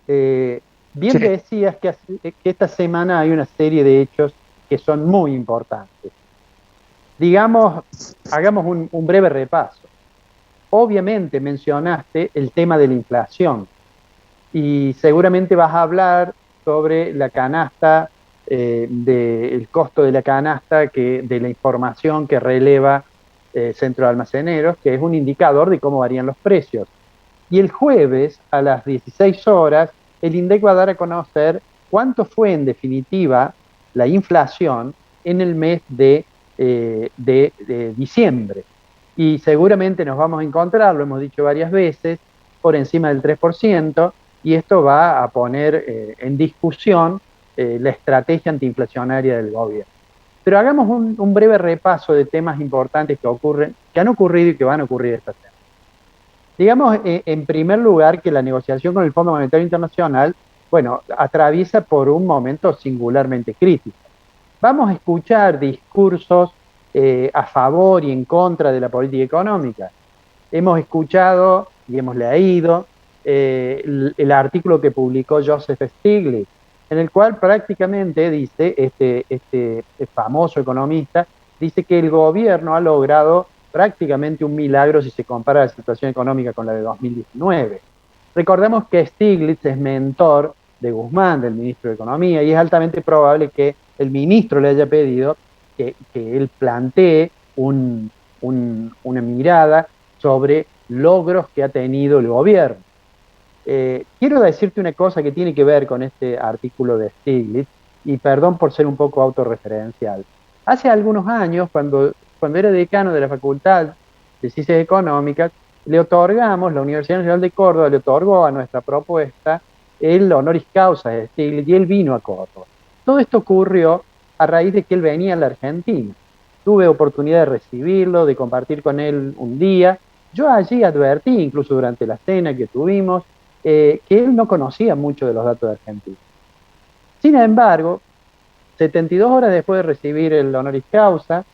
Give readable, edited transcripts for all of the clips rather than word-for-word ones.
Eh, Sí, Bien decías que esta semana hay una serie de hechos que son muy importantes. Digamos, hagamos un breve repaso. Obviamente mencionaste el tema de la inflación y seguramente vas a hablar sobre la canasta, del costo de la canasta, de la información que releva Centro de Almaceneros, que es un indicador de cómo varían los precios. Y el jueves a las 16 horas, el INDEC va a dar a conocer cuánto fue en definitiva la inflación en el mes de diciembre. Y seguramente nos vamos a encontrar, lo hemos dicho varias veces, por encima del 3%, y esto va a poner en discusión la estrategia antiinflacionaria del gobierno. Pero hagamos un breve repaso de temas importantes que han ocurrido y que van a ocurrir esta semana. Digamos, en primer lugar, que la negociación con el Fondo Monetario Internacional, bueno, atraviesa por un momento singularmente crítico. Vamos a escuchar discursos a favor y en contra de la política económica. Hemos escuchado y hemos leído el artículo que publicó Joseph Stiglitz, en el cual prácticamente dice, este famoso economista, dice que el gobierno ha logrado prácticamente un milagro si se compara la situación económica con la de 2019. Recordemos que Stiglitz es mentor de Guzmán, del ministro de Economía, y es altamente probable que el ministro le haya pedido que él plantee una mirada sobre logros que ha tenido el gobierno. Quiero decirte una cosa que tiene que ver con este artículo de Stiglitz, y perdón por ser un poco autorreferencial. Hace algunos años, cuando era decano de la Facultad de Ciencias Económicas, le otorgamos, la Universidad Nacional de Córdoba le otorgó a nuestra propuesta el honoris causa de Stiglitz, y él vino a Córdoba. Todo esto ocurrió a raíz de que él venía a la Argentina. Tuve oportunidad de recibirlo, de compartir con él un día. Yo allí advertí, incluso durante la cena que tuvimos, que él no conocía mucho de los datos de Argentina. Sin embargo, 72 horas después de recibir el honoris causa,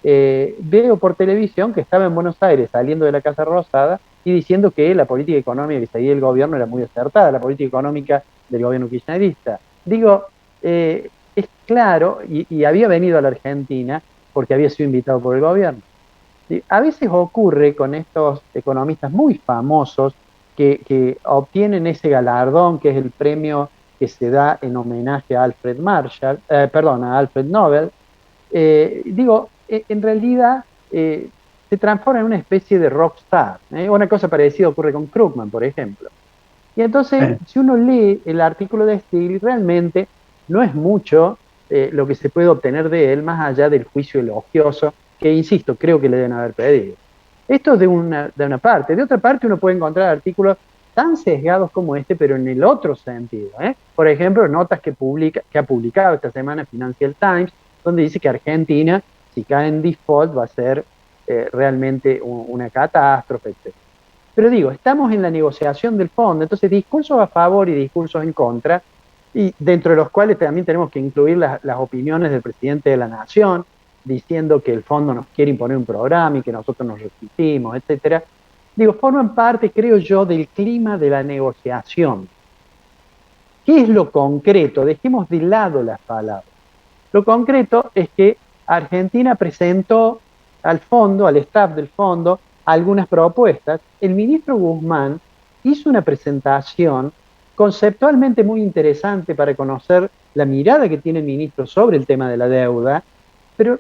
veo por televisión que estaba en Buenos Aires saliendo de la Casa Rosada y diciendo que la política económica que seguía el gobierno era muy acertada, la política económica del gobierno kirchnerista. Digo, es claro, y había venido a la Argentina porque había sido invitado por el gobierno. Sí, a veces ocurre con estos economistas muy famosos que obtienen ese galardón, que es el premio que se da en homenaje a Alfred Marshall, perdón, a Alfred Nobel. En realidad se transforma en una especie de rockstar. Una cosa parecida ocurre con Krugman, por ejemplo. Y entonces, eh, si uno lee el artículo de Stiglitz, realmente no es mucho lo que se puede obtener de él, más allá del juicio elogioso, que, insisto, creo que le deben haber pedido. Esto es de una parte. De otra parte, uno puede encontrar artículos tan sesgados como este, pero en el otro sentido. Por ejemplo, notas que ha publicado esta semana Financial Times, donde dice que Argentina, si cae en default, va a ser realmente una catástrofe, etc. Pero digo, estamos en la negociación del fondo, entonces discursos a favor y discursos en contra, y dentro de los cuales también tenemos que incluir las opiniones del presidente de la Nación, diciendo que el fondo nos quiere imponer un programa y que nosotros nos resistimos, etcétera. Digo, forman parte, creo yo, del clima de la negociación. ¿Qué es lo concreto? Dejemos de lado las palabras. Lo concreto es que Argentina presentó al fondo, al staff del fondo, algunas propuestas. El ministro Guzmán hizo una presentación conceptualmente muy interesante para conocer la mirada que tiene el ministro sobre el tema de la deuda, pero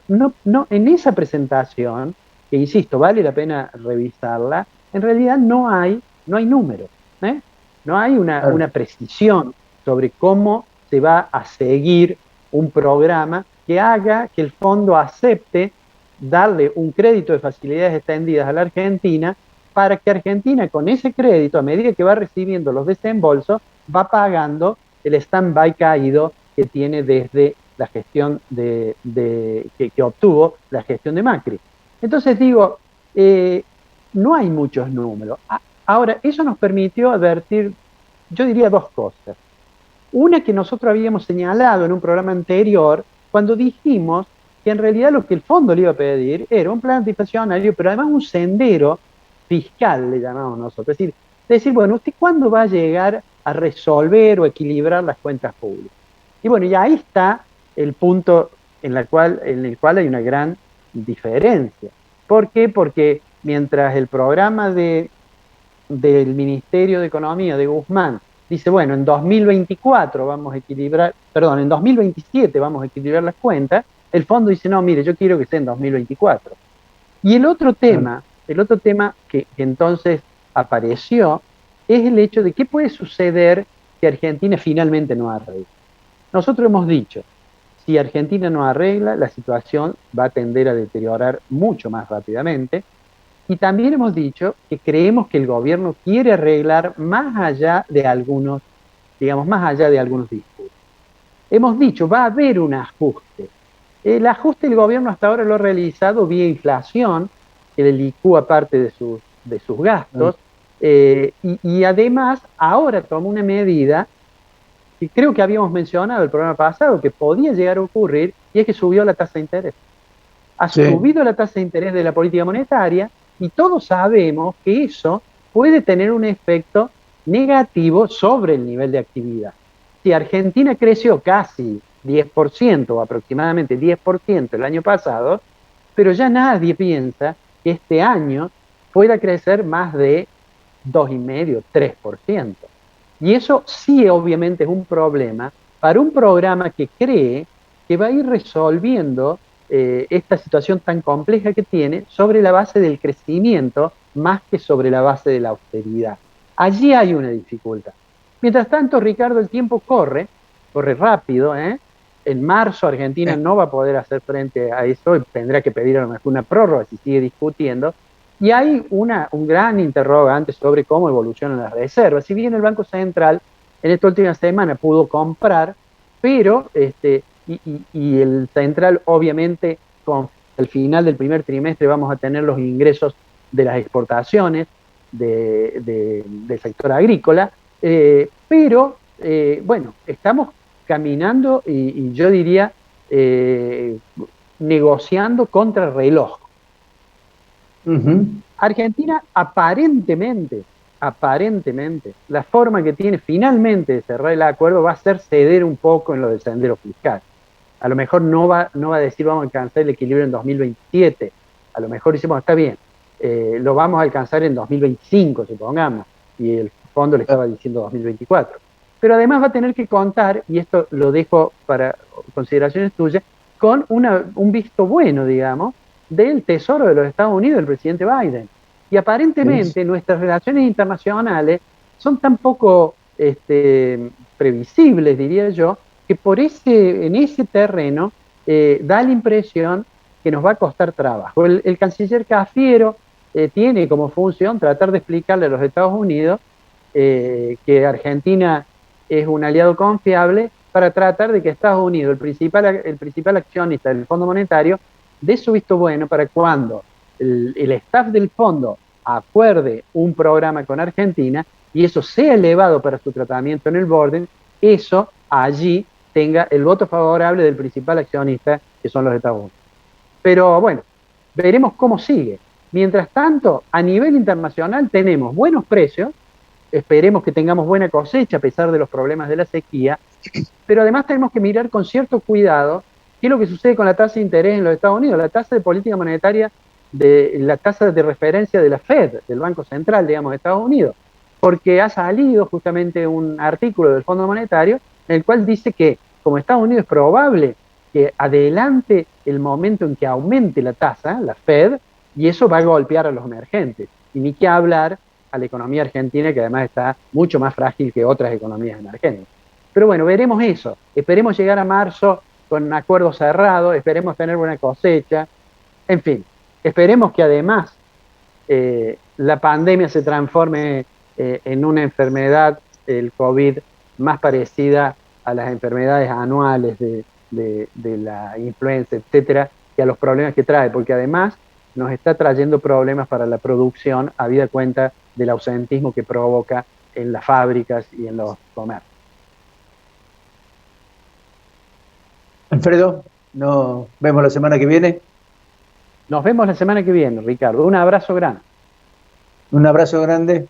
en esa presentación, que insisto, vale la pena revisarla, en realidad no hay números, ¿eh? No hay una claro. precisión sobre cómo se va a seguir un programa que haga que el fondo acepte darle un crédito de facilidades extendidas a la Argentina, para que Argentina con ese crédito, a medida que va recibiendo los desembolsos, va pagando el stand-by caído que tiene desde la gestión que obtuvo la gestión de Macri. Entonces digo, eh, no hay muchos números. Ahora, eso nos permitió advertir, yo diría, dos cosas. Una que nosotros habíamos señalado en un programa anterior, cuando dijimos que en realidad lo que el fondo le iba a pedir era un plan antiinflacionario, pero además un sendero fiscal, le llamamos nosotros. Es decir, bueno, ¿usted cuándo va a llegar a resolver o equilibrar las cuentas públicas. Y bueno, y ahí está el punto en el cual hay una gran diferencia. ¿Por qué? Porque mientras el programa del Ministerio de Economía de Guzmán dice, bueno, en 2024 vamos a equilibrar, perdón, en 2027 vamos a equilibrar las cuentas, el fondo dice, no, mire, yo quiero que sea en 2024. Y el otro tema que entonces apareció es el hecho de qué puede suceder si Argentina finalmente no arregla. Nosotros hemos dicho, si Argentina no arregla, la situación va a tender a deteriorar mucho más rápidamente. Y también hemos dicho que creemos que el gobierno quiere arreglar más allá de algunos, digamos, más allá de algunos discursos. Hemos dicho, va a haber un ajuste. El ajuste del gobierno hasta ahora lo ha realizado vía inflación, que le licúa parte de sus gastos, y además ahora toma una medida que creo que habíamos mencionado el programa pasado, que podía llegar a ocurrir, y es que subió la tasa de interés. Ha subido la tasa de interés de la política monetaria y todos sabemos que eso puede tener un efecto negativo sobre el nivel de actividad. Si Argentina creció casi 10% o aproximadamente 10% el año pasado, pero ya nadie piensa que este año pueda crecer más de 2,5, 3%. Y eso sí obviamente es un problema para un programa que cree que va a ir resolviendo esta situación tan compleja que tiene sobre la base del crecimiento más que sobre la base de la austeridad. Allí hay una dificultad. Mientras tanto, Ricardo, el tiempo corre rápido, ¿eh? En marzo Argentina no va a poder hacer frente a eso y tendrá que pedir a lo mejor una prórroga si sigue discutiendo. Y hay un gran interrogante sobre cómo evolucionan las reservas. Si bien el Banco Central en esta última semana pudo comprar, pero y el Central obviamente con el final del primer trimestre vamos a tener los ingresos de las exportaciones del sector agrícola, pero bueno, estamos caminando y yo diría negociando contra el reloj. Argentina aparentemente, la forma que tiene finalmente de cerrar el acuerdo va a ser ceder un poco en lo del sendero fiscal. A lo mejor no va a decir vamos a alcanzar el equilibrio en 2027, a lo mejor decimos está bien, lo vamos a alcanzar en 2025, supongamos, y el fondo le estaba diciendo 2024. Pero además va a tener que contar, y esto lo dejo para consideraciones tuyas, con un visto bueno, digamos, del Tesoro de los Estados Unidos, del presidente Biden. Y aparentemente nuestras relaciones internacionales son tan poco previsibles, diría yo, que en ese terreno da la impresión que nos va a costar trabajo. El canciller Cafiero tiene como función tratar de explicarle a los Estados Unidos que Argentina es un aliado confiable para tratar de que Estados Unidos, el principal accionista del Fondo Monetario, dé su visto bueno para cuando el staff del fondo acuerde un programa con Argentina y eso sea elevado para su tratamiento en el board, eso allí tenga el voto favorable del principal accionista, que son los Estados Unidos. Pero bueno, veremos cómo sigue. Mientras tanto, a nivel internacional tenemos buenos precios, esperemos que tengamos buena cosecha a pesar de los problemas de la sequía, pero además tenemos que mirar con cierto cuidado qué es lo que sucede con la tasa de interés en los Estados Unidos, la tasa de política monetaria, la tasa de referencia de la Fed, del Banco Central, digamos, de Estados Unidos, porque ha salido justamente un artículo del Fondo Monetario en el cual dice que como Estados Unidos es probable que adelante el momento en que aumente la tasa, la Fed, y eso va a golpear a los emergentes. Y ni qué hablar a la economía argentina, que además está mucho más frágil que otras economías emergentes. Pero bueno, veremos eso. Esperemos llegar a marzo con un acuerdo cerrado, esperemos tener buena cosecha. En fin, esperemos que además la pandemia se transforme en una enfermedad, el COVID, más parecida a las enfermedades anuales de la influenza, etcétera, que a los problemas que trae, porque además nos está trayendo problemas para la producción, habida cuenta del ausentismo que provoca en las fábricas y en los comercios. Alfredo, nos vemos la semana que viene. Nos vemos la semana que viene, Ricardo. Un abrazo grande. Un abrazo grande.